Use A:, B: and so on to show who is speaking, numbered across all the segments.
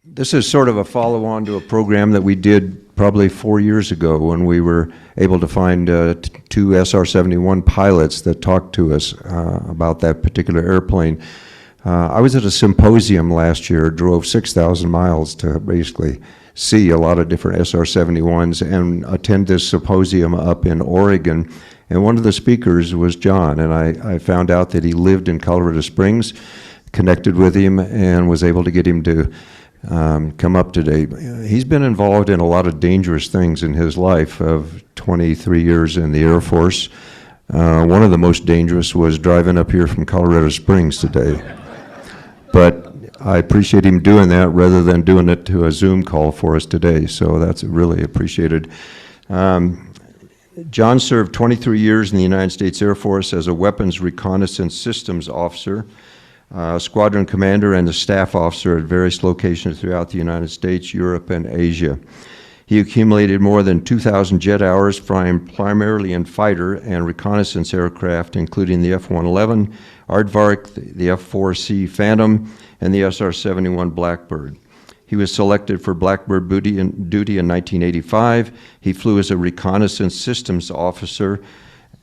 A: This is sort of a follow-on to a program that we did probably 4 years ago when we were able to find two SR-71 pilots that talked to us about that particular airplane. I was at a symposium last year, drove 6,000 miles to basically see a lot of different SR-71s and attend this symposium up in Oregon. And one of the speakers was John, and I found out that he lived in Colorado Springs, connected with him, and was able to get him to come up today. He's been involved in a lot of dangerous things in his life of 23 years in the Air Force. One of the most dangerous was driving up here from Colorado Springs today. But I appreciate him doing that rather than doing it to a Zoom call for us today, so that's really appreciated. John served 23 years in the United States Air Force as a weapons reconnaissance systems officer, squadron commander, and a staff officer at various locations throughout the United States, Europe, and Asia. He accumulated more than 2,000 jet hours flying primarily in fighter and reconnaissance aircraft, including the F-111, Aardvark, the F-4C Phantom, and the SR-71 Blackbird. He was selected for Blackbird duty in 1985. He flew as a reconnaissance systems officer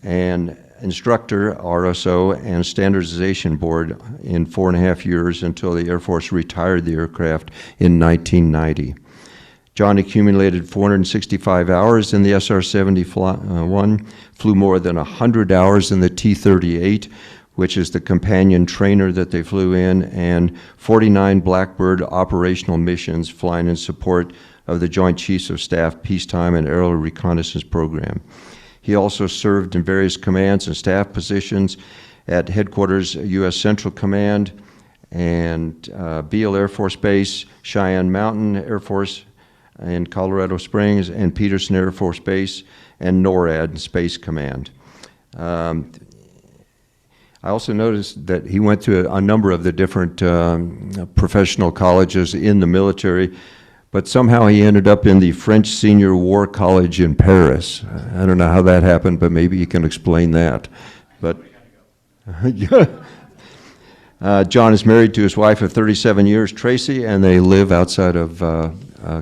A: and instructor, RSO, and standardization board in 4.5 years until the Air Force retired the aircraft in 1990. John accumulated 465 hours in the SR-71, flew more than 100 hours in the T-38, which is the companion trainer that they flew in, and 49 Blackbird operational missions flying in support of the Joint Chiefs of Staff Peacetime and Aerial Reconnaissance Program. He also served in various commands and staff positions at Headquarters U.S. Central Command and Beale Air Force Base, Cheyenne Mountain Air Force in Colorado Springs, and Peterson Air Force Base, and NORAD Space Command. I also noticed that he went to a number of the different professional colleges in the military, but somehow he ended up in the French Senior War College in Paris. I don't know how that happened, but maybe you can explain that. But John is married to his wife of 37 years, Tracy, and they live outside of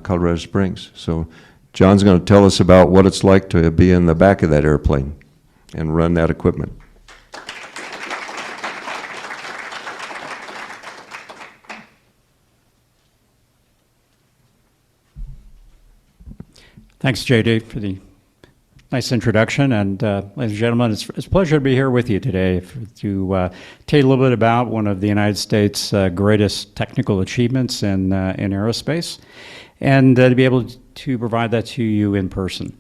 A: Colorado Springs. So John's going to tell us about what it's like to be in the back of that airplane and run that equipment.
B: Thanks, JD, for the nice introduction. And ladies and gentlemen, it's a pleasure to be here with you today to tell you a little bit about one of the United States' greatest technical achievements in aerospace, and to be able to provide that to you in person.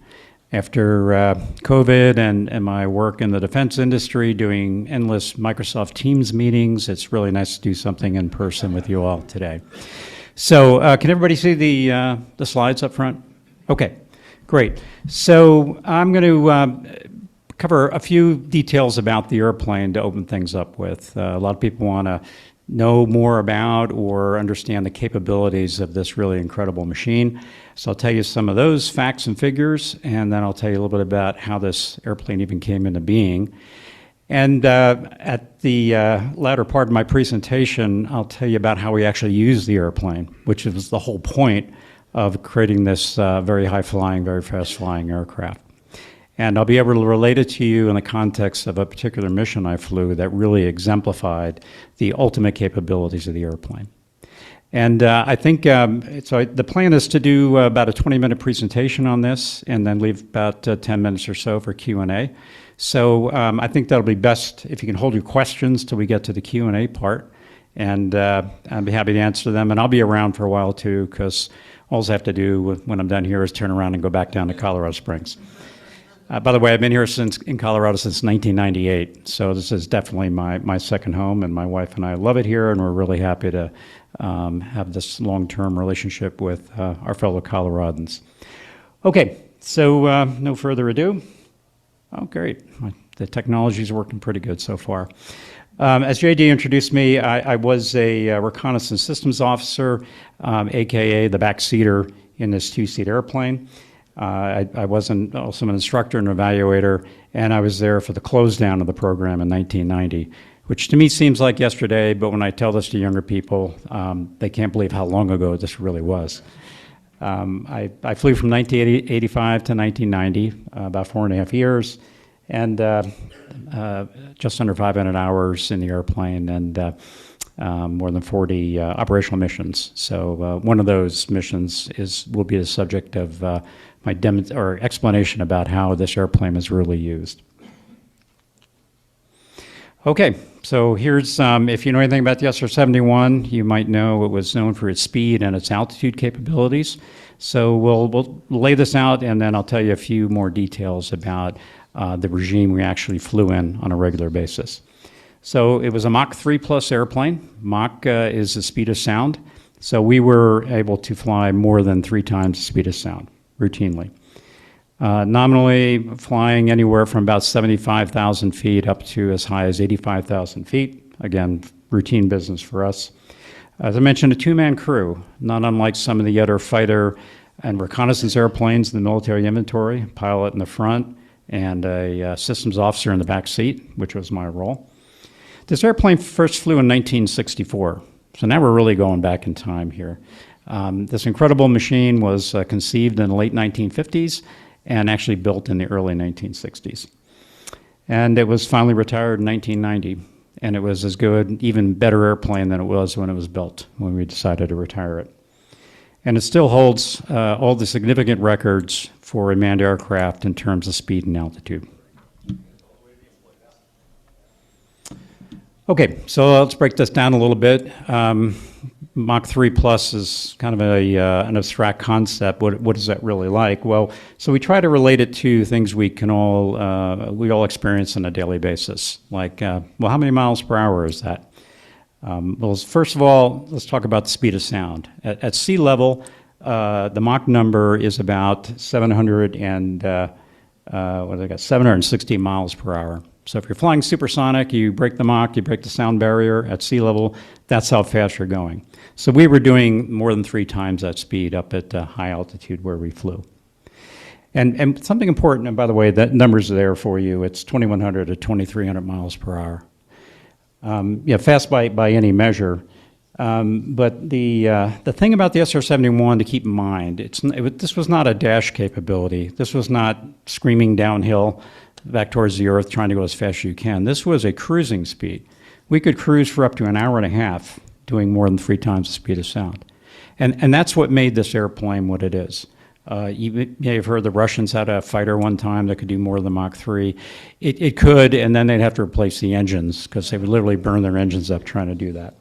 B: After COVID and my work in the defense industry doing endless Microsoft Teams meetings, it's really nice to do something in person with you all today. So can everybody see the slides up front? Okay. Great. So I'm going to cover a few details about the airplane to open things up with. A lot of people want to know more about or understand the capabilities of this really incredible machine. So I'll tell you some of those facts and figures, and then I'll tell you a little bit about how this airplane even came into being. And at the latter part of my presentation, I'll tell you about how we actually use the airplane, which is the whole point of creating this very high-flying, very fast-flying aircraft. And I'll be able to relate it to you in the context of a particular mission I flew that really exemplified the ultimate capabilities of the airplane. And I think, so the plan is to do about a 20-minute presentation on this and then leave about 10 minutes or so for Q&A. So I think that'll be best if you can hold your questions till we get to the Q&A part. And I'll be happy to answer them. And I'll be around for a while, too, because all I have to do when I'm done here is turn around and go back down to Colorado Springs. By the way, I've been here in Colorado since 1998, so this is definitely my second home, and my wife and I love it here, and we're really happy to have this long-term relationship with our fellow Coloradans. Okay, so no further ado. Oh, great. The technology's working pretty good so far. As JD introduced me, I was a reconnaissance systems officer, AKA the backseater in this two-seat airplane. I was also an instructor and evaluator, and I was there for the close down of the program in 1990, which to me seems like yesterday, but when I tell this to younger people, they can't believe how long ago this really was. I flew from 1985 to 1990, about 4.5 years, and just under 500 hours in the airplane, and more than 40 operational missions. So one of those missions will be the subject of my explanation about how this airplane is really used. Okay, so here's, if you know anything about the SR-71, you might know it was known for its speed and its altitude capabilities. So we'll lay this out, and then I'll tell you a few more details about the regime we actually flew in on a regular basis. So it was a Mach 3 plus airplane. Mach is the speed of sound. So we were able to fly more than 3 times the speed of sound, routinely. Nominally flying anywhere from about 75,000 feet up to as high as 85,000 feet. Again, routine business for us. As I mentioned, a 2-man crew, not unlike some of the other fighter and reconnaissance airplanes in the military inventory, pilot in the front and a systems officer in the back seat, which was my role. This airplane first flew in 1964, so now we're really going back in time here. This incredible machine was conceived in the late 1950s and actually built in the early 1960s. And it was finally retired in 1990, and it was as good, even better airplane than it was when it was built, when we decided to retire it. And it still holds all the significant records for a manned aircraft in terms of speed and altitude. Okay, so let's break this down a little bit. Mach 3 plus is kind of an abstract concept. What is that really like? Well, so we try to relate it to things we all experience on a daily basis. Like, well, how many miles per hour is that? Well, first of all, let's talk about the speed of sound. At sea level, the Mach number is about 760 miles per hour. So if you're flying supersonic, you break the Mach, you break the sound barrier at sea level, that's how fast you're going. So we were doing more than 3 times that speed up at high altitude where we flew. And something important, and by the way, that number's there for you, it's 2,100 to 2,300 miles per hour. Yeah, fast by any measure. But the thing about the SR-71 to keep in mind, this was not a dash capability. This was not screaming downhill back towards the earth trying to go as fast as you can. This was a cruising speed. We could cruise for up to an hour and a half doing more than 3 times the speed of sound. And that's what made this airplane what it is. You may have heard the Russians had a fighter one time that could do more than Mach 3. It could, and then they'd have to replace the engines because they would literally burn their engines up trying to do that.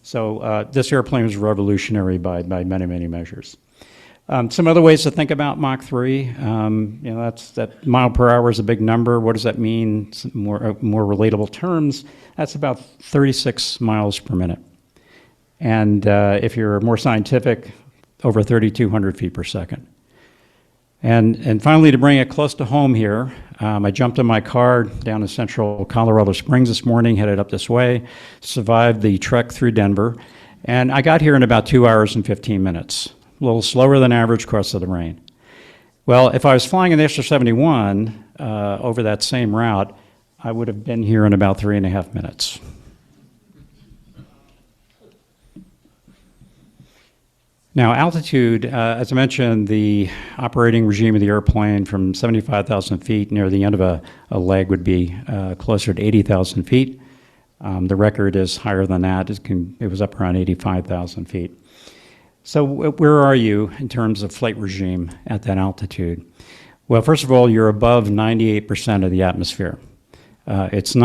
B: So this airplane was revolutionary by many, many measures. Some other ways to think about Mach 3, that mile per hour is a big number. What does that mean? Some more relatable terms, that's about 36 miles per minute. And if you're more scientific, over 3,200 feet per second. And finally, to bring it close to home here, I jumped in my car down to central Colorado Springs this morning, headed up this way, survived the trek through Denver, and I got here in about 2 hours and 15 minutes. A little slower than average because of the rain. Well, if I was flying in the SR-71 over that same route, I would have been here in about 3.5 minutes. Now, altitude, as I mentioned, the operating regime of the airplane from 75,000 feet near the end of a leg would be closer to 80,000 feet. The record is higher than that. It was up around 85,000 feet. So where are you in terms of flight regime at that altitude? Well, first of all, you're above 98% of the atmosphere. It's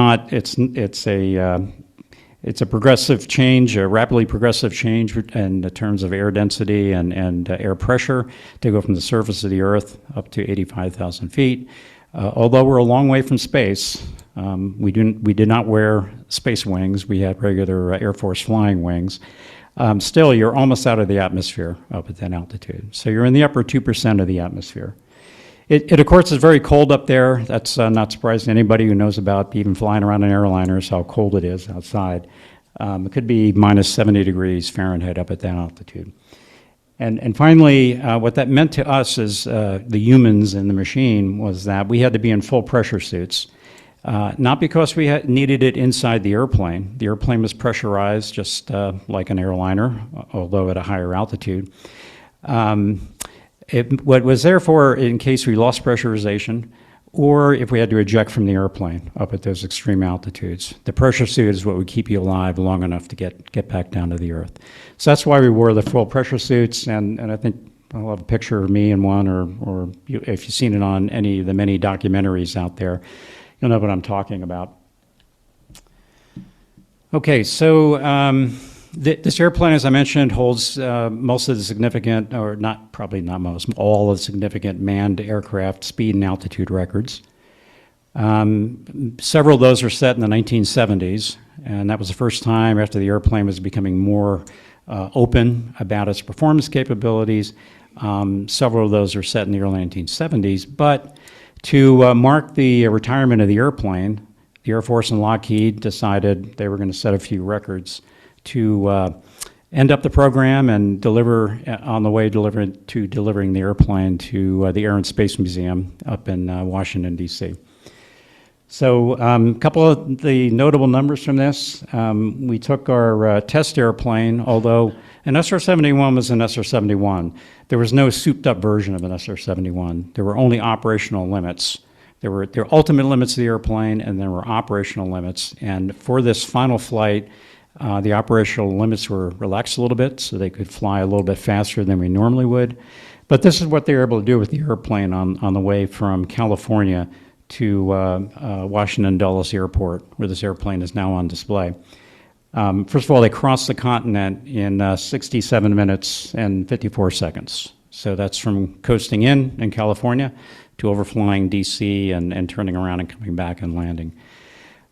B: a progressive change, a rapidly progressive change in terms of air density and air pressure to go from the surface of the Earth up to 85,000 feet. Although we're a long way from space, we did not wear space wings. We had regular Air Force flying wings. Still, you're almost out of the atmosphere up at that altitude. So you're in the upper 2% of the atmosphere. It, of course, is very cold up there. That's not surprising to anybody who knows about even flying around in airliners, how cold it is outside. It could be minus 70 degrees Fahrenheit up at that altitude. And finally, what that meant to us as the humans in the machine was that we had to be in full pressure suits. Not because we needed it inside the airplane. The airplane was pressurized just like an airliner, although at a higher altitude. What was there for in case we lost pressurization or if we had to eject from the airplane up at those extreme altitudes. The pressure suit is what would keep you alive long enough to get back down to the earth. So that's why we wore the full pressure suits, and I think I'll have a picture of me in one, or if you've seen it on any of the many documentaries out there, you'll know what I'm talking about. Okay, so this airplane, as I mentioned, holds most of the significant, or not, probably not most, all of the significant manned aircraft speed and altitude records. Several of those were set in the 1970s, and that was the first time after the airplane was becoming more open about its performance capabilities. Several of those are set in the early 1970s, but to mark the retirement of the airplane, the Air Force and Lockheed decided they were going to set a few records to end up the program and deliver on the way to delivering the airplane to the Air and Space Museum up in Washington, D.C. So a couple of the notable numbers from this. We took our test airplane, although an SR-71 was an SR-71. There was no souped-up version of an SR-71. There were only operational limits. There were ultimate limits of the airplane, and there were operational limits. And for this final flight, the operational limits were relaxed a little bit, so they could fly a little bit faster than we normally would. But this is what they were able to do with the airplane on the way from California to Washington Dulles Airport, where this airplane is now on display. First of all, they crossed the continent in 67 minutes and 54 seconds. So that's from coasting in California to overflying D.C. and turning around and coming back and landing.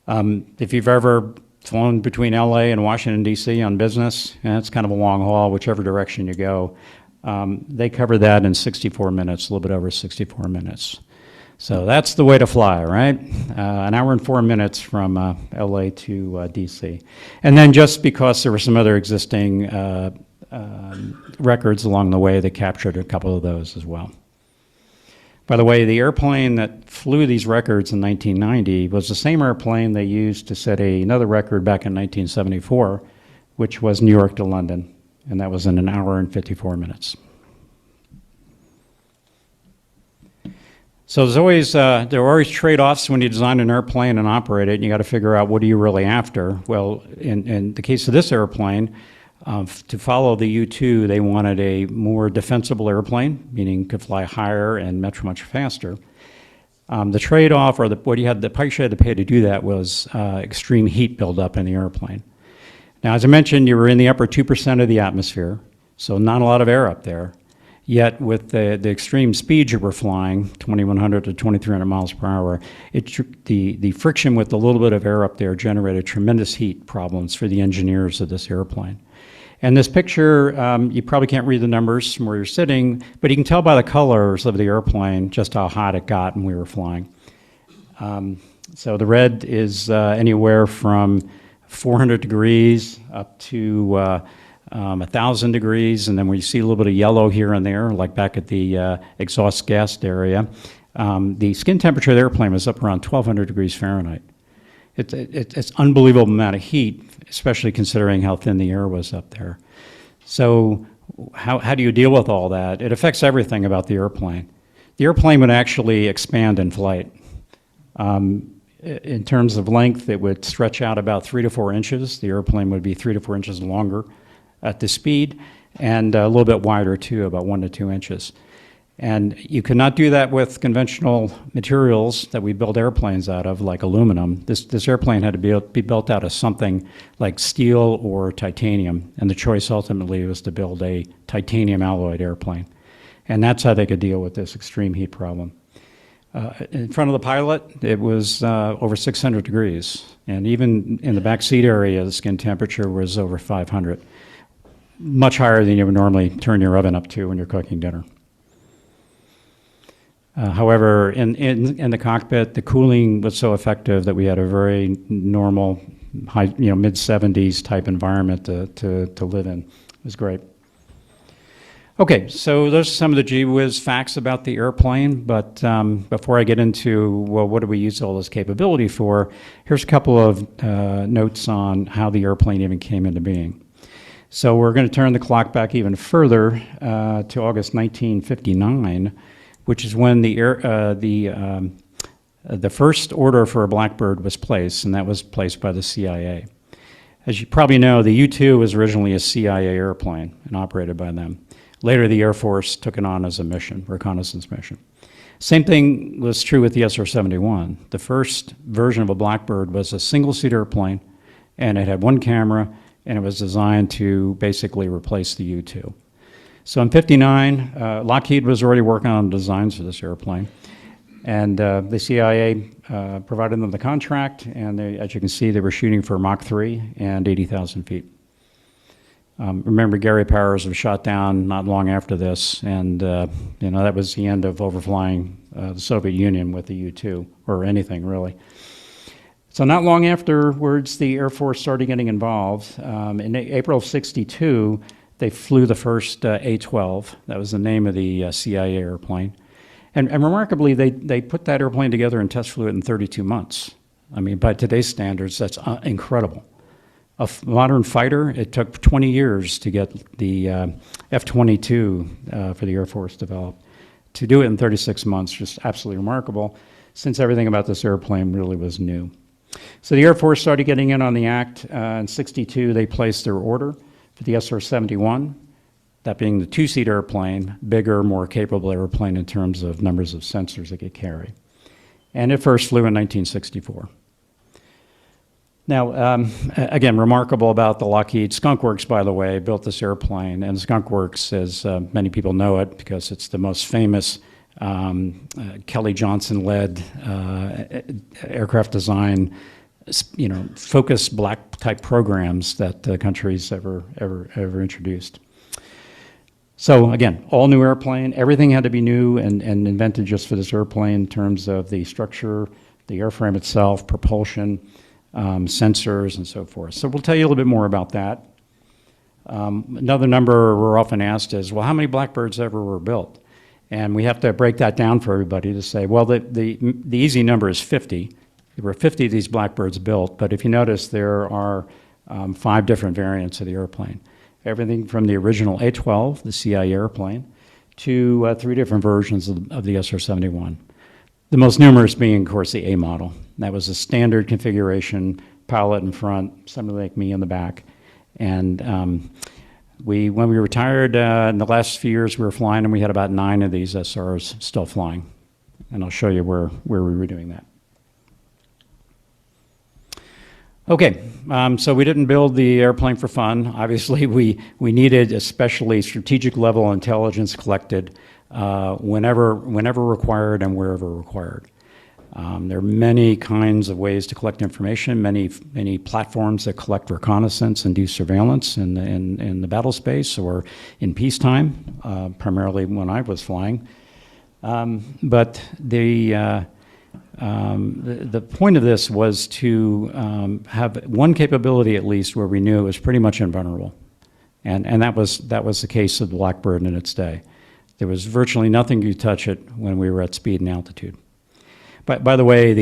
B: If you've ever flown between L.A. and Washington, D.C. on business, and it's kind of a long haul, whichever direction you go, they cover that in 64 minutes, a little bit over 64 minutes. So that's the way to fly, right? An hour and 4 minutes from L.A. to D.C. And then just because there were some other existing records along the way, they captured a couple of those as well. By the way, the airplane that flew these records in 1990 was the same airplane they used to set another record back in 1974, which was New York to London, and that was in an hour and 54 minutes. So there are always trade-offs when you design an airplane and operate it, and you got to figure out what are you really after. Well, in the case of this airplane, to follow the U-2, they wanted a more defensible airplane, meaning could fly higher and much faster. The trade-off, or the price you had to pay to do that, was extreme heat buildup in the airplane. Now, as I mentioned, you were in the upper 2% of the atmosphere, so not a lot of air up there. Yet with the extreme speeds you were flying, 2,100 to 2,300 miles per hour, the friction with the little bit of air up there generated tremendous heat problems for the engineers of this airplane. And this picture, you probably can't read the numbers from where you're sitting, but you can tell by the colors of the airplane just how hot it got when we were flying. So the red is anywhere from 400 degrees up to 1,000 degrees, and then we see a little bit of yellow here and there, like back at the exhaust gas area. The skin temperature of the airplane was up around 1,200 degrees Fahrenheit. It's unbelievable amount of heat, especially considering how thin the air was up there. So how do you deal with all that? It affects everything about the airplane. The airplane would actually expand in flight. In terms of length, it would stretch out about 3 to 4 inches. The airplane would be 3 to 4 inches longer at the speed, and a little bit wider too, about 1 to 2 inches. And you could not do that with conventional materials that we build airplanes out of, like aluminum. This airplane had to be built out of something like steel or titanium, and the choice ultimately was to build a titanium alloyed airplane. And that's how they could deal with this extreme heat problem. In front of the pilot, it was over 600 degrees, and even in the back seat area, the skin temperature was over 500. Much higher than you would normally turn your oven up to when you're cooking dinner. However, in the cockpit, the cooling was so effective that we had a very normal, high, mid-70s type environment to live in. It was great. Okay, so those are some of the gee whiz facts about the airplane, but before I get into, well, what do we use all this capability for, here's a couple of notes on how the airplane even came into being. So we're going to turn the clock back even further to August 1959, which is when the first order for a Blackbird was placed, and that was placed by the CIA. As you probably know, the U-2 was originally a CIA airplane and operated by them. Later, the Air Force took it on as a mission, reconnaissance mission. Same thing was true with the SR-71. The first version of a Blackbird was a single-seat airplane, and it had one camera, and it was designed to basically replace the U-2. So in '59, Lockheed was already working on designs for this airplane, and the CIA provided them the contract, and as you can see, they were shooting for Mach 3 and 80,000 feet. Remember, Gary Powers was shot down not long after this, and that was the end of overflying the Soviet Union with the U-2, or anything really. So not long afterwards, the Air Force started getting involved. In April of '62, they flew the first A-12. That was the name of the CIA airplane. And remarkably, they put that airplane together and test flew it in 32 months. I mean, by today's standards, that's incredible. A modern fighter, it took 20 years to get the F-22 for the Air Force developed. To do it in 36 months, just absolutely remarkable, since everything about this airplane really was new. So the Air Force started getting in on the act. In '62, they placed their order for the SR-71, that being the two-seat airplane, bigger, more capable airplane in terms of numbers of sensors it could carry. And it first flew in 1964. Now, again, remarkable about the Lockheed Skunk Works, by the way, built this airplane. And Skunk Works, as many people know it, because it's the most famous Kelly Johnson-led aircraft design, focused black type programs that the country's ever introduced. So again, all new airplane. Everything had to be new and invented just for this airplane in terms of the structure, the airframe itself, propulsion, sensors, and so forth. So we'll tell you a little bit more about that. Another number we're often asked is, well, how many Blackbirds ever were built? And we have to break that down for everybody to say, well, the easy number is 50. There were 50 of these Blackbirds built, but if you notice, there are 5 different variants of the airplane. Everything from the original A-12, the CIA airplane, to 3 different versions of the SR-71. The most numerous being, of course, the A model. That was a standard configuration, pilot in front, somebody like me in the back. And when we retired in the last few years, we were flying, and we had about 9 of these SRs still flying. And I'll show you where we were doing that. Okay, so we didn't build the airplane for fun. Obviously, we needed especially strategic level intelligence collected whenever required and wherever required. There are many kinds of ways to collect information, many platforms that collect reconnaissance and do surveillance in the battle space or in peacetime, primarily when I was flying. But the point of this was to have one capability at least where we knew it was pretty much invulnerable, and that was the case of the Blackbird in its day. There was virtually nothing you touch it when we were at speed and altitude. But by the way,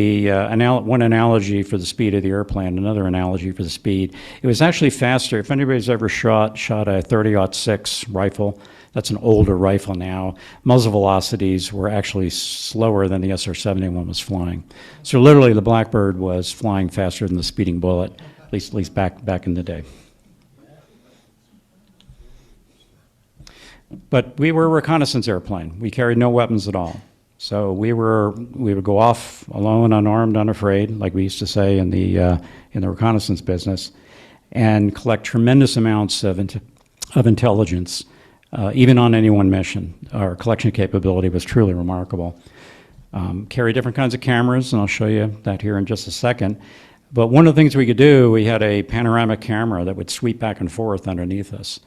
B: one analogy for the speed of the airplane, another analogy for the speed, it was actually faster. If anybody's ever shot a 30-06 rifle, that's an older rifle now, muzzle velocities were actually slower than the SR-71 was flying. So literally the Blackbird was flying faster than the speeding bullet, at least back in the day. But we were a reconnaissance airplane. We carried no weapons at all. So we would go off alone, unarmed, unafraid, like we used to say in the reconnaissance business, and collect tremendous amounts of intelligence, even on any one mission. Our collection capability was truly remarkable. Carry different kinds of cameras, and I'll show you that here in just a second. But one of the things we could do, we had a panoramic camera that would sweep back and forth underneath us.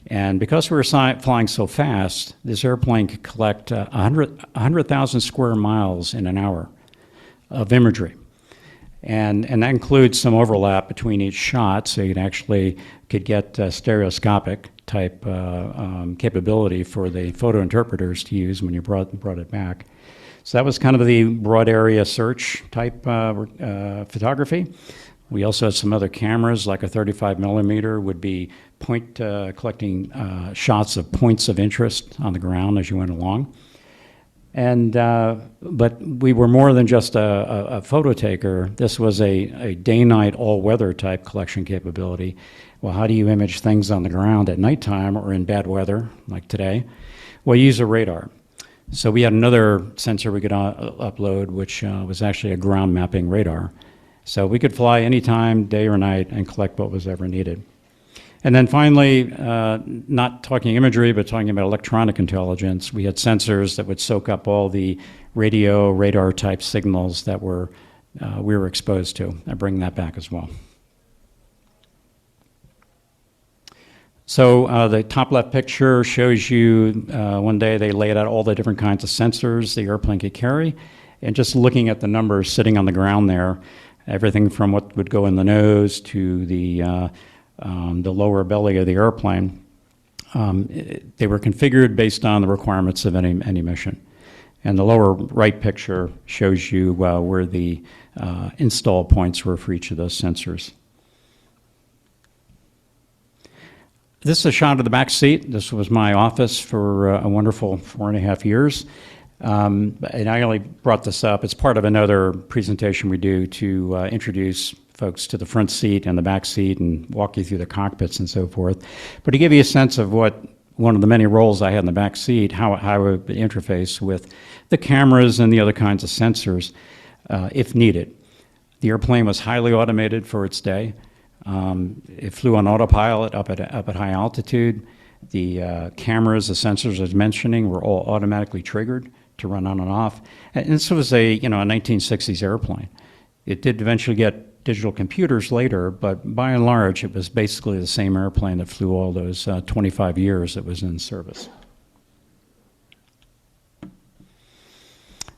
B: And because we were flying so fast, this airplane could collect 100,000 square miles in an hour of imagery. And that includes some overlap between each shot, so you could get stereoscopic type capability for the photo interpreters to use when you brought it back. So that was kind of the broad area search type photography. We also had some other cameras, like a 35 millimeter would be collecting shots of points of interest on the ground as you went along. And but we were more than just a photo taker. This was a day-night, all-weather type collection capability. Well, how do you image things on the ground at nighttime or in bad weather, like today? Well, you use a radar. So we had another sensor we could upload, which was actually a ground mapping radar. So we could fly anytime, day or night, and collect what was ever needed. And then finally, not talking imagery, but talking about electronic intelligence, we had sensors that would soak up all the radio, radar type signals that we were exposed to, and bring that back as well. So the top left picture shows you one day they laid out all the different kinds of sensors the airplane could carry, and just looking at the numbers sitting on the ground there, everything from what would go in the nose to the lower belly of the airplane, they were configured based on the requirements of any mission. And the lower right picture shows you where the install points were for each of those sensors. This is a shot of the back seat. This was my office for a wonderful 4.5 years. And I only brought this up. It's part of another presentation we do to introduce folks to the front seat and the back seat and walk you through the cockpits and so forth. But to give you a sense of what one of the many roles I had in the back seat, how I would interface with the cameras and the other kinds of sensors if needed. The airplane was highly automated for its day. It flew on autopilot up at high altitude. The cameras, the sensors I was mentioning, were all automatically triggered to run on and off. And this was a 1960s airplane. It did eventually get digital computers later, but by and large, it was basically the same airplane that flew all those 25 years it was in service.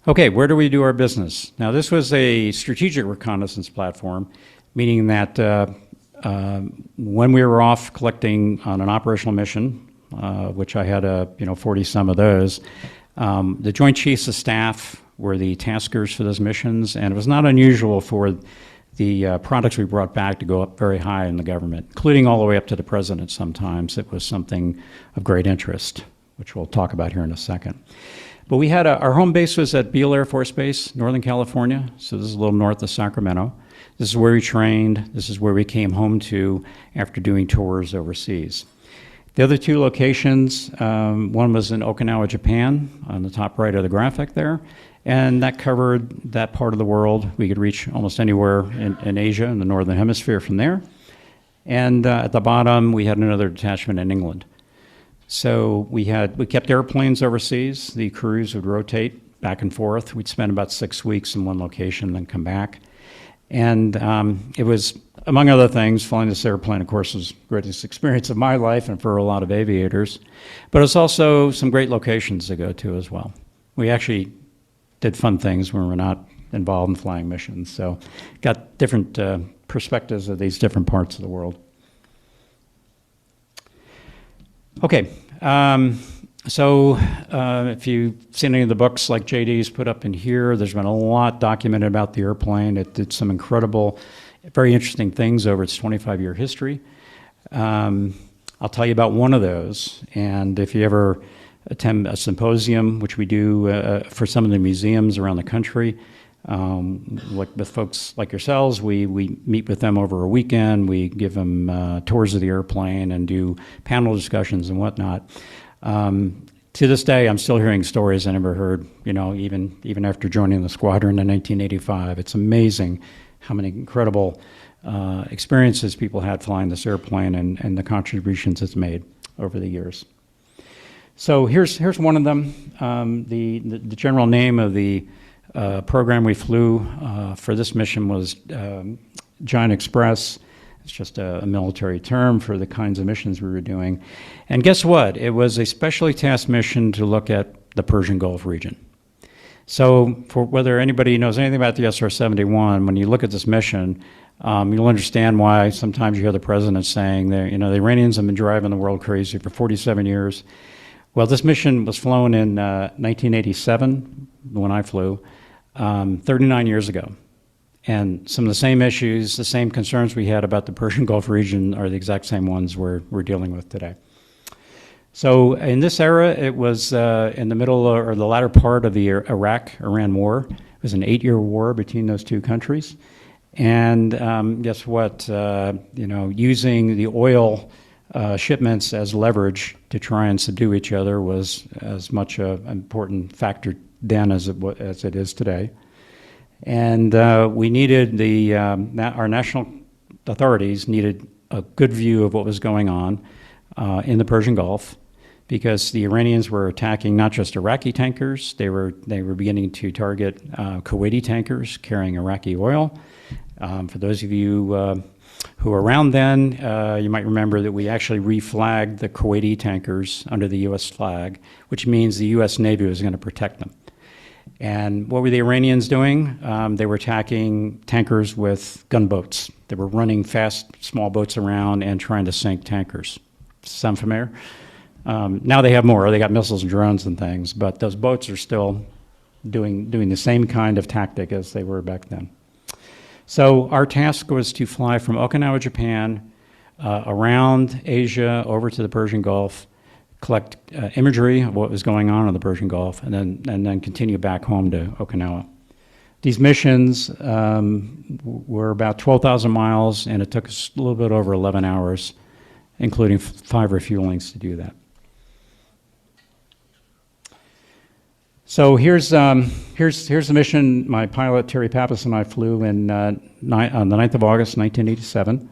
B: Okay, where do we do our business? Now, this was a strategic reconnaissance platform, meaning that when we were off collecting on an operational mission, which I had 40-some of those, the Joint Chiefs of Staff were the taskers for those missions, and it was not unusual for the products we brought back to go up very high in the government, including all the way up to the president sometimes. It was something of great interest, which we'll talk about here in a second. But we had our home base was at Beale Air Force Base, Northern California, so this is a little north of Sacramento. This is where we trained. This is where we came home to after doing tours overseas. The other two locations, one was in Okinawa, Japan, on the top right of the graphic there, and that covered that part of the world. We could reach almost anywhere in Asia, in the Northern Hemisphere from there. And at the bottom, we had another detachment in England. So we kept airplanes overseas. The crews would rotate back and forth. We'd spend about 6 weeks in one location, then come back. And it was, among other things, flying this airplane, of course, was the greatest experience of my life and for a lot of aviators. But it's also some great locations to go to as well. We actually did fun things when we were not involved in flying missions. So got different perspectives of these different parts of the world. Okay. So if you've seen any of the books like JD's put up in here, there's been a lot documented about the airplane. It did some incredible, very interesting things over its 25-year history. I'll tell you about one of those. And if you ever attend a symposium, which we do for some of the museums around the country, like with folks like yourselves, we meet with them over a weekend. We give them tours of the airplane and do panel discussions and whatnot. To this day, I'm still hearing stories I never heard, even after joining the squadron in 1985. It's amazing how many incredible experiences people had flying this airplane and the contributions it's made over the years. So here's one of them. The general name of the program we flew for this mission was Giant Express. It's just a military term for the kinds of missions we were doing. And guess what? It was a specially tasked mission to look at the Persian Gulf region. So for whether anybody knows anything about the SR-71, when you look at this mission, you'll understand why sometimes you hear the president saying that, the Iranians have been driving the world crazy for 47 years. Well, this mission was flown in 1987 when I flew, 39 years ago. And some of the same issues, the same concerns we had about the Persian Gulf region are the exact same ones we're dealing with today. So in this era, it was in the middle or the latter part of the Iraq-Iran war. It was an 8-year war between those two countries. And guess what? Using the oil shipments as leverage to try and subdue each other was as much an important factor then as it is today. And we needed our national authorities needed a good view of what was going on in the Persian Gulf, because the Iranians were attacking not just Iraqi tankers, they were beginning to target Kuwaiti tankers carrying Iraqi oil. For those of you who were around then, you might remember that we actually reflagged the Kuwaiti tankers under the U.S. flag, which means the U.S. Navy was going to protect them. And what were the Iranians doing? They were attacking tankers with gunboats. They were running fast, small boats around and trying to sink tankers. Sound familiar? Now they have more. They got missiles and drones and things, but those boats are still doing the same kind of tactic as they were back then. So our task was to fly from Okinawa, Japan, around Asia, over to the Persian Gulf, collect imagery of what was going on in the Persian Gulf, and then continue back home to Okinawa. These missions were about 12,000 miles, and it took us a little bit over 11 hours, including 5 refuelings to do that. So here's the mission my pilot, Terry Pappas, and I flew on the 9th of August, 1987.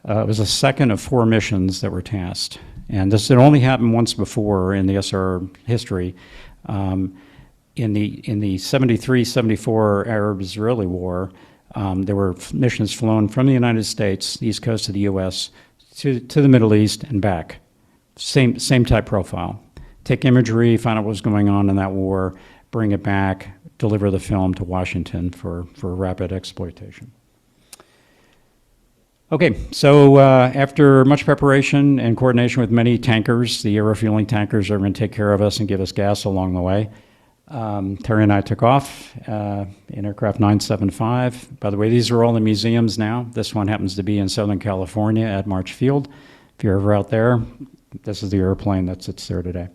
B: It was the second of 4 missions that were tasked. And this had only happened once before in the SR history. In the 73-74 Arab-Israeli War, there were missions flown from the United States, the East Coast of the U.S., to the Middle East and back. Same type profile. Take imagery, find out what was going on in that war, bring it back, deliver the film to Washington for rapid exploitation. Okay, so after much preparation and coordination with many tankers, the air refueling tankers are going to take care of us and give us gas along the way. Terry and I took off in aircraft 975. By the way, these are all in museums now. This one happens to be in Southern California at March Field. If you're ever out there, this is the airplane that sits there today.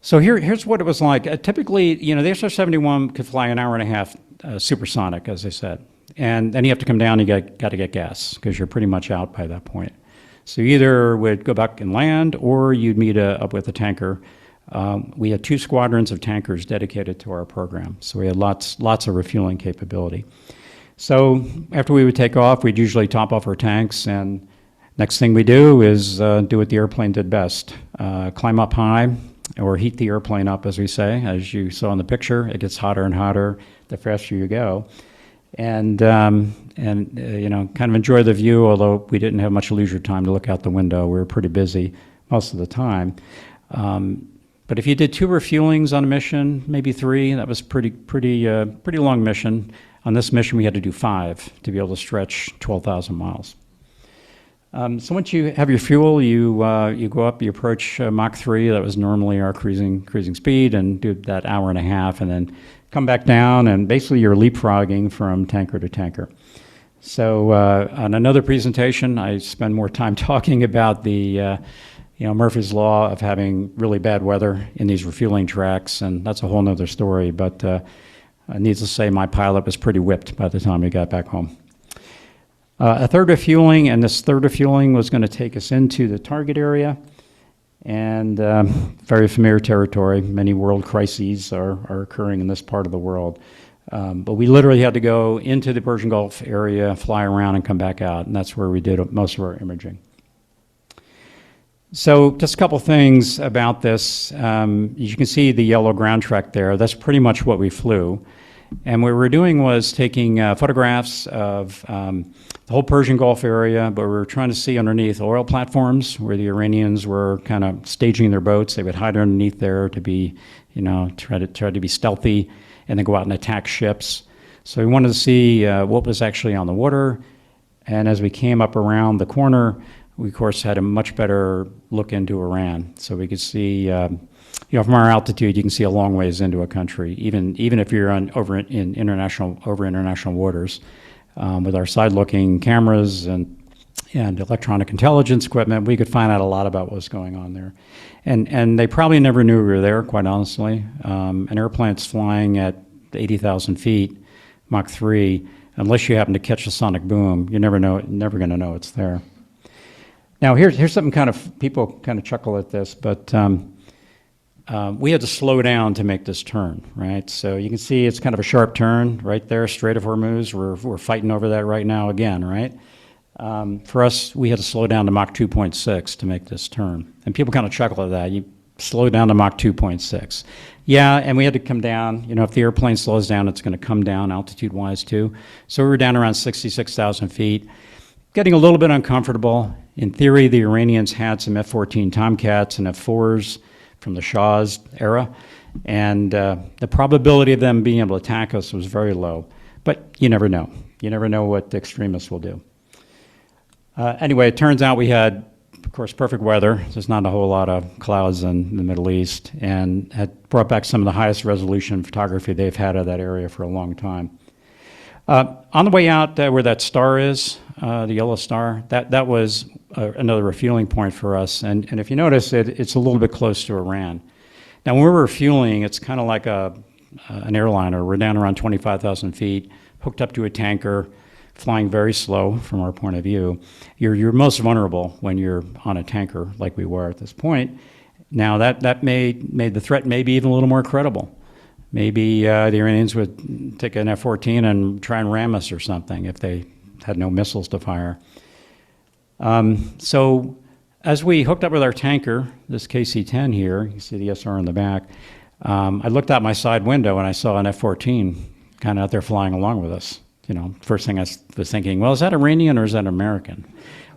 B: So here's what it was like. Typically, the SR-71 could fly an hour and a half supersonic, as I said. And then you have to come down, you got to get gas, because you're pretty much out by that point. So you either would go back and land, or you'd meet up with a tanker. We had 2 squadrons of tankers dedicated to our program, so we had lots of refueling capability. So after we would take off, we'd usually top off our tanks, and next thing we do is do what the airplane did best. Climb up high, or heat the airplane up, as we say. As you saw in the picture, it gets hotter and hotter the faster you go. And kind of enjoy the view, although we didn't have much leisure time to look out the window. We were pretty busy most of the time. But if you did 2 refuelings on a mission, maybe 3, that was pretty long mission. On this mission, we had to do 5 to be able to stretch 12,000 miles. So once you have your fuel, you go up, you approach Mach 3. That was normally our cruising speed, and do that hour and a half, and then come back down, and basically you're leapfrogging from tanker to tanker. So on another presentation, I spend more time talking about the Murphy's Law of having really bad weather in these refueling tracks, and that's a whole nother story, but needless to say, my pilot was pretty whipped by the time we got back home. A third refueling, and this third refueling was going to take us into the target area, and very familiar territory. Many world crises are occurring in this part of the world. But we literally had to go into the Persian Gulf area, fly around, and come back out, and that's where we did most of our imaging. So just a couple things about this. You can see the yellow ground track there. That's pretty much what we flew. And what we were doing was taking photographs of the whole Persian Gulf area, but we were trying to see underneath oil platforms where the Iranians were kind of staging their boats. They would hide underneath there to be, try to be stealthy and then go out and attack ships. So we wanted to see what was actually on the water. And as we came up around the corner, we, of course, had a much better look into Iran. So we could see, from our altitude, you can see a long ways into a country, even if you're over international waters. With our side-looking cameras and electronic intelligence equipment, we could find out a lot about what was going on there. And they probably never knew we were there, quite honestly. An airplane's flying at 80,000 feet, Mach 3, unless you happen to catch a sonic boom, you're never going to know it's there. Now, here's something people kind of chuckle at this, but we had to slow down to make this turn, right? So you can see it's kind of a sharp turn right there, Strait of Hormuz. We're fighting over that right now again, right? For us, we had to slow down to Mach 2.6 to make this turn. And people kind of chuckle at that. You slow down to Mach 2.6. Yeah, and we had to come down. If the airplane slows down, it's going to come down altitude-wise too. So we were down around 66,000 feet, getting a little bit uncomfortable. In theory, the Iranians had some F-14 Tomcats and F-4s from the Shah's era, and the probability of them being able to attack us was very low. But you never know. You never know what the extremists will do. Anyway, it turns out we had, of course, perfect weather. There's not a whole lot of clouds in the Middle East, and had brought back some of the highest resolution photography they've had of that area for a long time. On the way out where that star is, the yellow star, that was another refueling point for us. And if you notice, it's a little bit close to Iran. Now, when we're refueling, it's kind of like an airliner. We're down around 25,000 feet, hooked up to a tanker, flying very slow from our point of view. You're most vulnerable when you're on a tanker like we were at this point. Now, that made the threat maybe even a little more credible. Maybe the Iranians would take an F-14 and try and ram us or something if they had no missiles to fire. So as we hooked up with our tanker, this KC-10 here, you see the SR in the back, I looked out my side window and I saw an F-14 kind of out there flying along with us. First thing I was thinking, well, is that Iranian or is that American?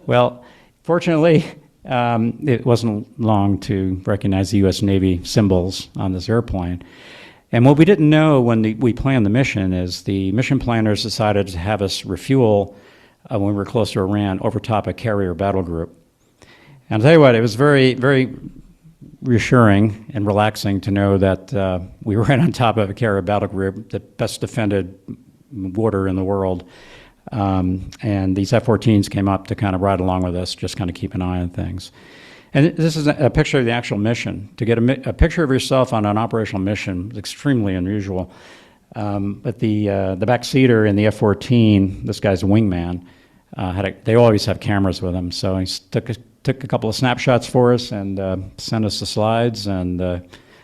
B: Well, fortunately, it wasn't long to recognize the U.S. Navy symbols on this airplane. And what we didn't know when we planned the mission is the mission planners decided to have us refuel when we were close to Iran over top a carrier battle group. And I'll tell you what, it was very, very reassuring and relaxing to know that we were right on top of a carrier battle group, the best defended water in the world. And these F-14s came up to kind of ride along with us, just kind of keep an eye on things. And this is a picture of the actual mission. To get a picture of yourself on an operational mission is extremely unusual. But the back seater in the F-14, this guy's a wingman, they always have cameras with him. So he took a couple of snapshots for us and sent us the slides. And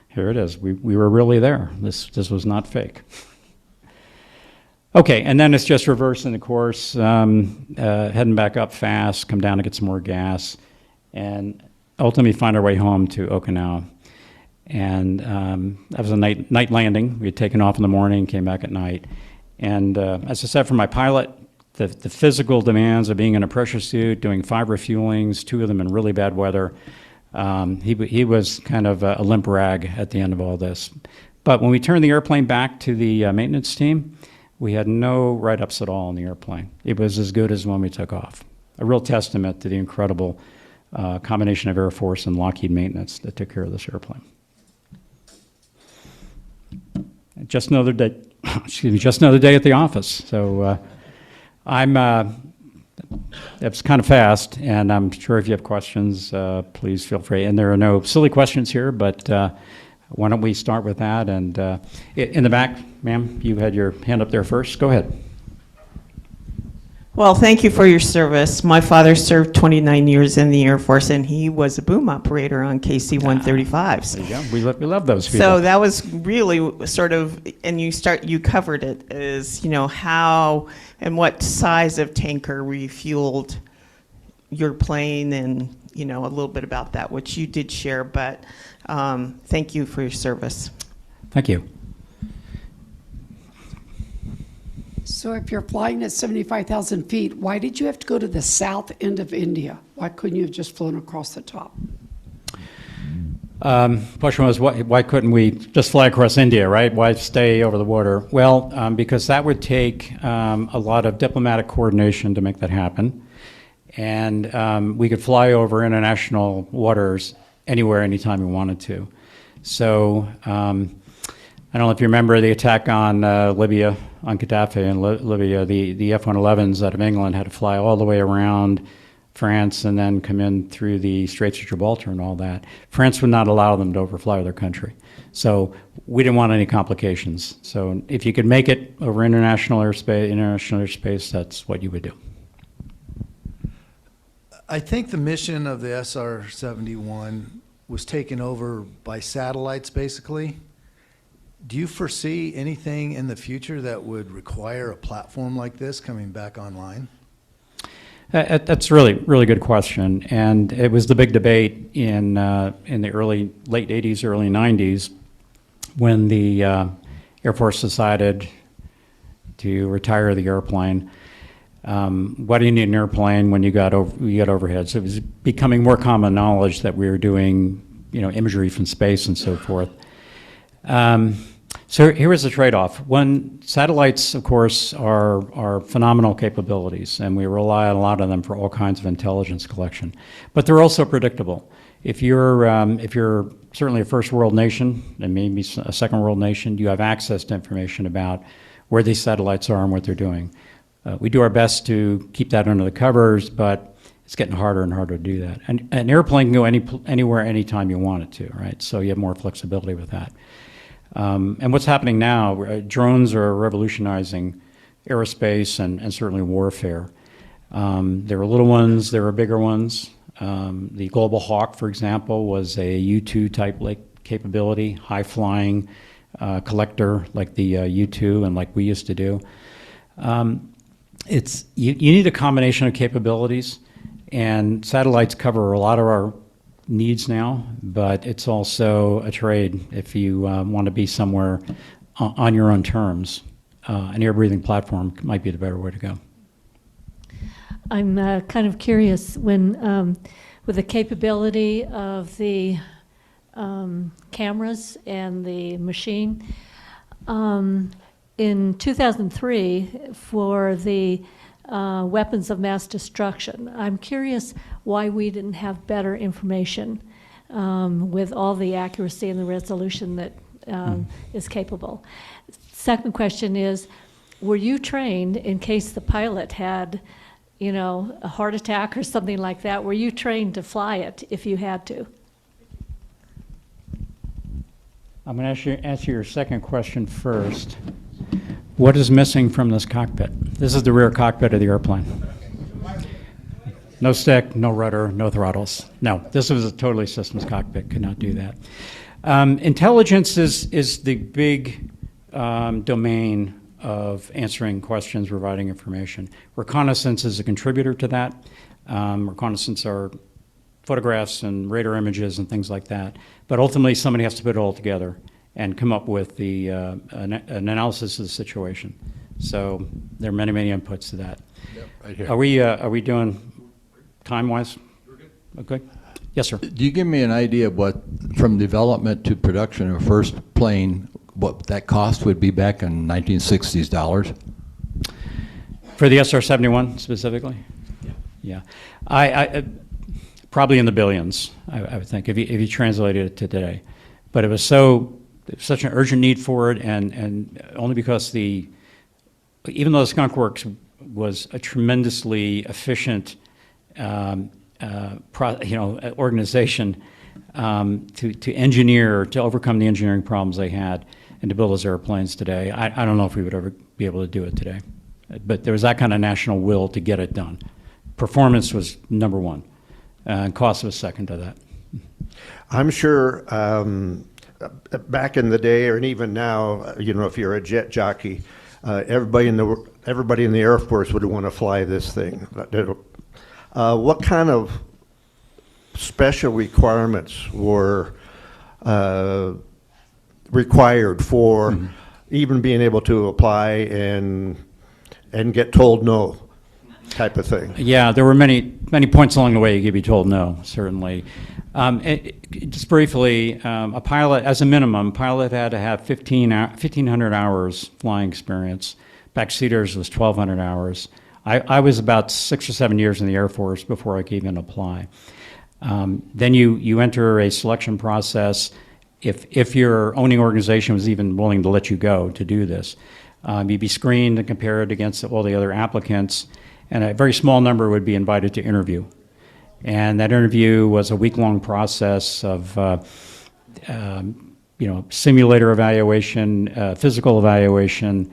B: here it is. We were really there. This was not fake. Okay, and then it's just reversing the course, heading back up fast, come down to get some more gas, and ultimately find our way home to Okinawa. And that was a night landing. We had taken off in the morning, came back at night. And as I said, for my pilot, the physical demands of being in a pressure suit, doing 5 refuelings, 2 of them in really bad weather, he was kind of a limp rag at the end of all this. But when we turned the airplane back to the maintenance team, we had no write-ups at all on the airplane. It was as good as when we took off. A real testament to the incredible combination of Air Force and Lockheed maintenance that took care of this airplane. Just another day, just another day at the office. So it's kind of fast, and I'm sure if you have questions, please feel free. And there are no silly questions here, but why don't we start with that? And in the back, ma'am, you had your hand up there first. Go ahead.
C: Well, thank you for your service. My father served 29 years in the Air Force, and he was a boom operator on KC-135s.
B: There you go. We love those people.
C: So that was really sort of, and you covered it, is, how and what size of tanker refueled your plane, and, a little bit about that, which you did share, but thank you for your service.
B: Thank you.
D: So if you're flying at 75,000 feet, why did you have to go to the south end of India? Why couldn't you have just flown across the top?
B: Question was, why couldn't we just fly across India, right? Why stay over the water? Well, because that would take a lot of diplomatic coordination to make that happen. And we could fly over international waters anywhere, anytime we wanted to. So I don't know if you remember the attack on Libya, on Gaddafi in Libya. The F-111s out of England had to fly all the way around France and then come in through the Straits of Gibraltar and all that. France would not allow them to overfly their country. So we didn't want any complications. So if you could make it over international airspace, that's what you would do.
E: I think the mission of the SR-71 was taken over by satellites, basically. Do you foresee anything in the future that would require a platform like this coming back online?
B: That's a really good question, and it was the big debate in the late 80s, early 90s, when the Air Force decided to retire the airplane. Why do you need an airplane when you got overhead? So it was becoming more common knowledge that we were doing, imagery from space and so forth. So here is the trade-off. One, satellites, of course, are phenomenal capabilities, and we rely on a lot of them for all kinds of intelligence collection. But they're also predictable. If you're certainly a first world nation, and maybe a second world nation, you have access to information about where these satellites are and what they're doing. We do our best to keep that under the covers, but it's getting harder and harder to do that. And an airplane can go anywhere, anytime you want it to, right? So you have more flexibility with that. And what's happening now, drones are revolutionizing aerospace and certainly warfare. There are little ones, there are bigger ones. The Global Hawk, for example, was a U-2 type capability, high-flying collector like the U-2 and like we used to do. You need a combination of capabilities, and satellites cover a lot of our needs now, but it's also a trade if you want to be somewhere on your own terms. An air-breathing platform might be the better way to go.
F: I'm kind of curious, when with the capability of the cameras and the machine, in 2003, for the weapons of mass destruction, I'm curious why we didn't have better information with all the accuracy and the resolution that is capable. Second question is, were you trained in case the pilot had, a heart attack or something like that? Were you trained to fly it if you had to?
B: I'm going to answer your second question first. What is missing from this cockpit? This is the rear cockpit of the airplane. No stick, no rudder, no throttles. No, this was a totally systems cockpit, could not do that. Intelligence is the big domain of answering questions, providing information. Reconnaissance is a contributor to that. Reconnaissance are photographs and radar images and things like that. But ultimately, somebody has to put it all together and come up with an analysis of the situation. So there are many, many inputs to that.
G: Yep, right here.
B: Are we doing time-wise? We're good. Okay. Yes, sir.
G: Do you give me an idea of what, from development to production of first plane, what that cost would be back in 1960s dollars?
B: For the SR-71 specifically? Yeah. I probably in the billions, I would think, if you translated it to today. But it was such an urgent need for it, and only because even though the Skunk Works was a tremendously efficient organization to engineer, to overcome the engineering problems they had, and to build those airplanes today. I don't know if we would ever be able to do it today. But there was that kind of national will to get it done. Performance was number one, and cost was second to that.
H: I'm sure back in the day, or even now, if you're a jet jockey, everybody in the Air Force would want to fly this thing. What kind of special requirements were required for even being able to apply and and get told no type of thing?
B: Yeah, there were many points along the way you could be told no, certainly. Just briefly, a pilot, as a minimum, pilot had to have 1,500 hours flying experience. Backseaters was 1,200 hours. I was about 6 or 7 years in the Air Force before I could even apply. Then you enter a selection process if your owning organization was even willing to let you go to do this. You'd be screened and compared against all the other applicants, and a very small number would be invited to interview. And that interview was a week-long process of simulator evaluation, physical evaluation,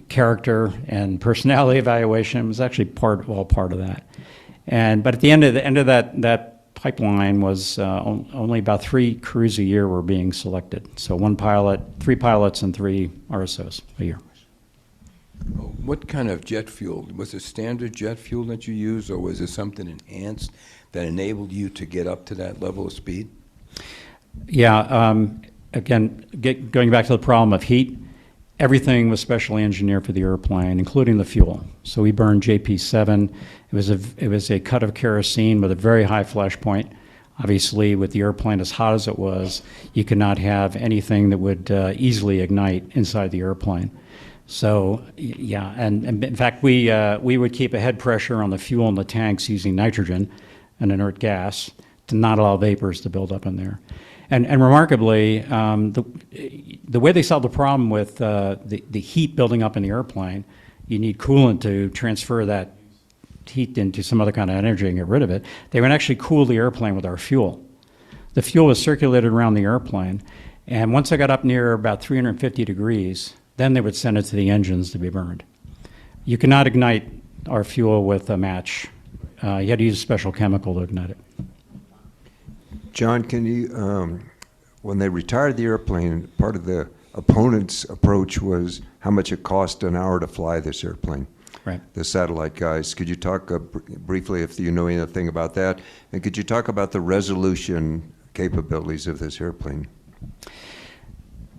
B: character and personality evaluation. It was actually all part of that. But at the end of that pipeline was only about 3 crews a year were being selected. So 1 pilot, 3 pilots, and 3 RSOs a year.
I: What kind of jet fuel? Was it standard jet fuel that you used, or was it something enhanced that enabled you to get up to that level of speed? Yeah,
B: again, going back to the problem of heat, everything was specially engineered for the airplane, including the fuel. So we burned JP7. It was a cut of kerosene with a very high flash point. Obviously, with the airplane as hot as it was, you could not have anything that would easily ignite inside the airplane. So, yeah, and in fact, we would keep a head pressure on the fuel in the tanks using nitrogen, an inert gas, to not allow vapors to build up in there. And remarkably, the way they solved the problem with the heat building up in the airplane, you need coolant to transfer that heat into some other kind of energy and get rid of it. They would actually cool the airplane with our fuel. The fuel was circulated around the airplane, and once I got up near about 350 degrees, then they would send it to the engines to be burned. You cannot ignite our fuel with a match. You had to use a special chemical to ignite it.
A: John, can you, when they retired the airplane, part of the opponent's approach was how much it cost an hour to fly this airplane.
B: Right.
A: The satellite guys. Could you talk briefly, if you know anything about that, and could you talk about the resolution capabilities of this airplane?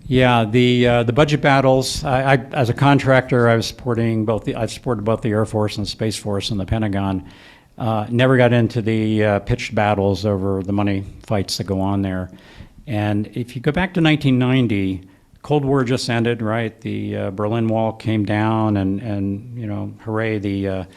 B: Yeah, the budget battles. I as a contractor, I've supported both the Air Force and the Space Force and the Pentagon. Never got into the pitched battles over the money fights that go on there. And if you go back to 1990, Cold War just ended, right? The Berlin Wall came down, and hooray! The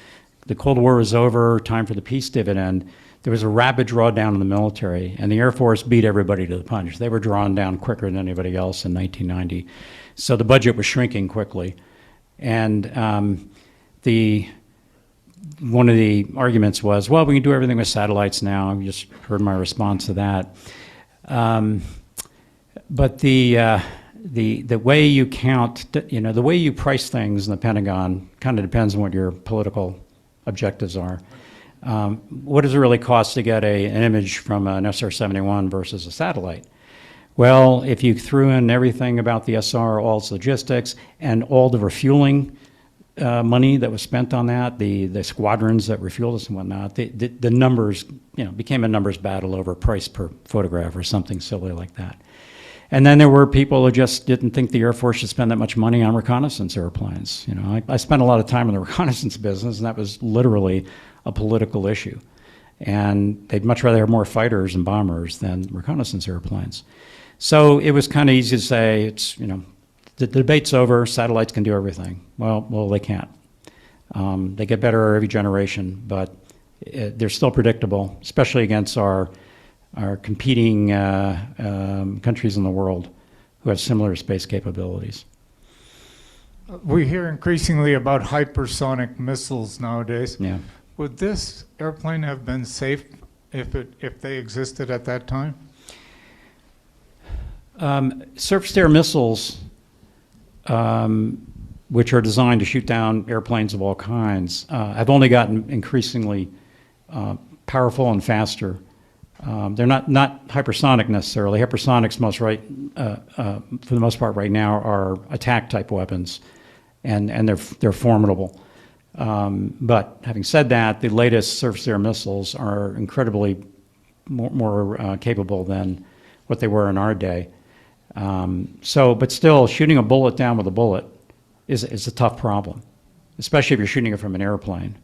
B: Cold War was over. Time for the peace dividend. There was a rapid drawdown in the military, and the Air Force beat everybody to the punch. They were drawn down quicker than anybody else in 1990. So the budget was shrinking quickly. And one of the arguments was, well, we can do everything with satellites now. You just heard my response to that. But the way you count, the way you price things in the Pentagon kind of depends on what your political objectives are. What does it really cost to get an image from an SR-71 versus a satellite? Well, if you threw in everything about the SR, all its logistics, and all the refueling money that was spent on that, the squadrons that refueled us and whatnot, the numbers, became a numbers battle over price per photograph or something silly like that. And then there were people who just didn't think the Air Force should spend that much money on reconnaissance airplanes. I spent a lot of time in the reconnaissance business, and that was literally a political issue. And they'd much rather have more fighters and bombers than reconnaissance airplanes. So it was kind of easy to say, the debate's over, satellites can do everything. Well, they can't. They get better every generation, but they're still predictable, especially against our competing countries in the world who have similar space capabilities.
J: We hear increasingly about hypersonic missiles nowadays.
B: Yeah.
J: Would this airplane have been safe if they existed at that time?
B: Surface-to-air missiles, which are designed to shoot down airplanes of all kinds, have only gotten increasingly powerful and faster. They're not hypersonic necessarily. Hypersonics, for the most part right now, are attack-type weapons, and they're formidable. But having said that, the latest surface-to-air missiles are incredibly more capable than what they were in our day. But still, shooting a bullet down with a bullet is a tough problem, especially if you're shooting it from an airplane,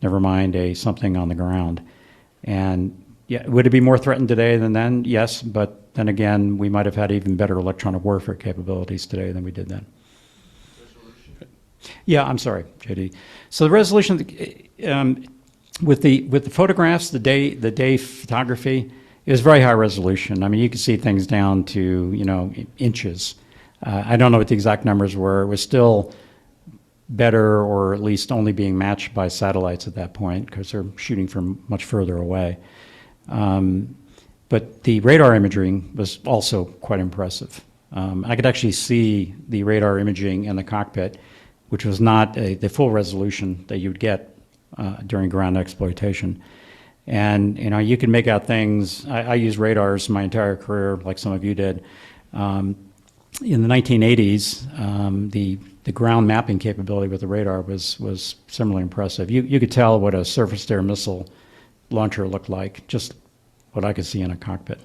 B: never mind something on the ground. And yeah, would it be more threatened today than then? Yes, but then again, we might have had even better electronic warfare capabilities today than we did then. Yeah, I'm sorry, JD. So the resolution with the photographs, the day photography is very high resolution. I mean, you can see things down to inches. I don't know what the exact numbers were. It was still better, or at least only being matched by satellites at that point, because they're shooting from much further away. But the radar imaging was also quite impressive. I could actually see the radar imaging in the cockpit, which was not the full resolution that you'd get during ground exploitation. And you can make out things. I used radars my entire career, like some of you did. In the 1980s, the ground mapping capability with the radar was similarly impressive. You could tell what a surface-to-air missile launcher looked like, just what I could see in a cockpit.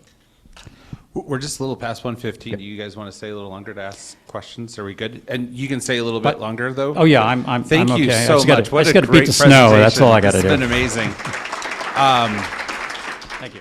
K: We're just a little past 1:15. Do you guys want to stay a little longer to ask questions? Are we good? And you can stay a little bit longer, though.
B: Oh yeah, I'm
K: Thank
B: I'm
K: you
B: okay.
K: so
B: I
K: much.
B: just got to beat the
K: great
B: snow. That's all I got to
K: It's
B: do.
K: been amazing.
B: Thank you.